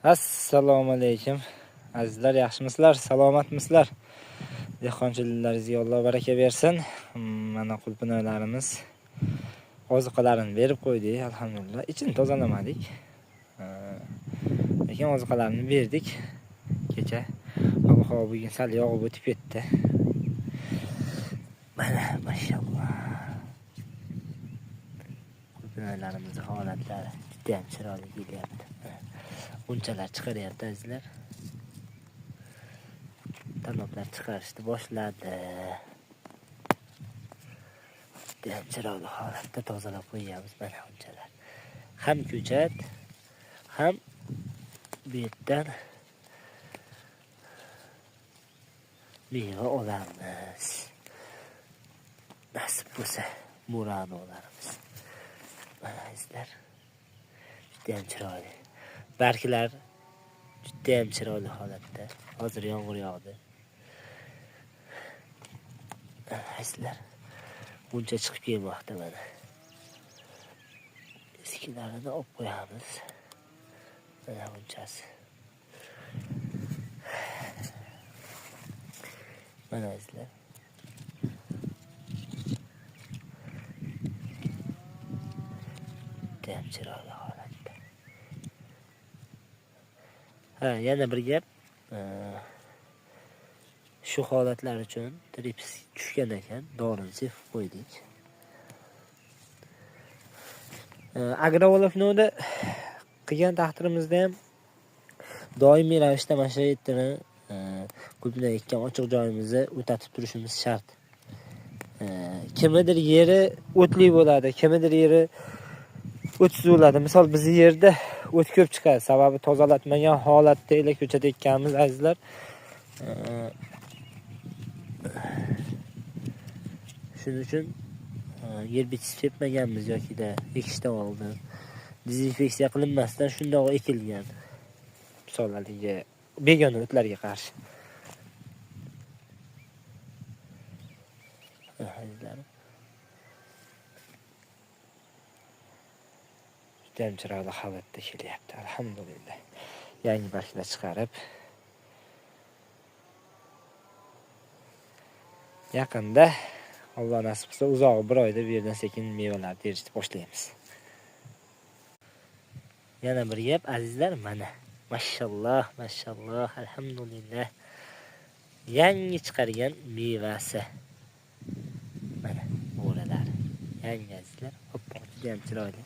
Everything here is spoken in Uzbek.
Assalomu alaykum. Azizlar, yaxshimisizlar? Salomatmisizlar? Dehqonchilaringizga Alloh baraka bersin. Mana qulpinoylarimiz oziqalarini berib qo'ydik, alhamdulillah. Ichini tozalamadik. Lekin oziqalarini berdik. Kecha ob-havo bugun sal yog'ib o'tib ketdi. Mana mashallah. Qulpinoylarimizning holatlari juda ham chiroyli kelyapti. Unchalar chiqaryapti azizlar. Tanoblar chiqarishni boshladi. Juda ham chiroyli holatda tozalab qo'yamiz mana unchalar. Ham ko'chat, ham bu yerdan meva olamiz. Nasib bo'lsa, muranolarimiz. Mana azizlar. Juda ham chiroyli. Barglar juda ham chiroyli holatda. Hozir yomg'ir yog'di. Azizlar, buncha chiqib kelmoqda mana. Eskilarini olib qo'yamiz. Mana bunchasi. Mana azizlar. Juda ham chiroyli holatda. Yana bir gap. Shu holatlar uchun trips tushgan ekan, dorini sepib qo'ydik. Agrovolofnoni qilgan taqdirimizda ham doimiy ravishda mana shu yerni qulpinoy ekkan ochiq joyimizni o'tatib turishimiz shart. Kimnidir yeri o'tli bo'ladi, kimnidir yeri o'tsiz bo'ladi. Misol bizning yerda o't ko'p chiqadi, sababi tozalatmagan holatda ela ko'chada ekkanmiz azizlar. Shuning uchun yer bitib sepmaganmiz yoki-da ekishdan oldin dezinfeksiya qilinmasdan shundoq ekilgan. Misollarga begona o'tlarga qarshi. Juda ham chiroyli holatda kelyapti, alhamdulillah. Yangi barglar chiqarib yaqinda Alloh nasib qilsa uzog'i bir oyda bu yerdan sekin mevalar terishni boshlaymiz. Yana bir gap azizlar, mana mashalloh, mashalloh, alhamdulillah. Yangi chiqargan mevasi. Mana bo'ralar. Yangi azizlar, juda ham chiroyli.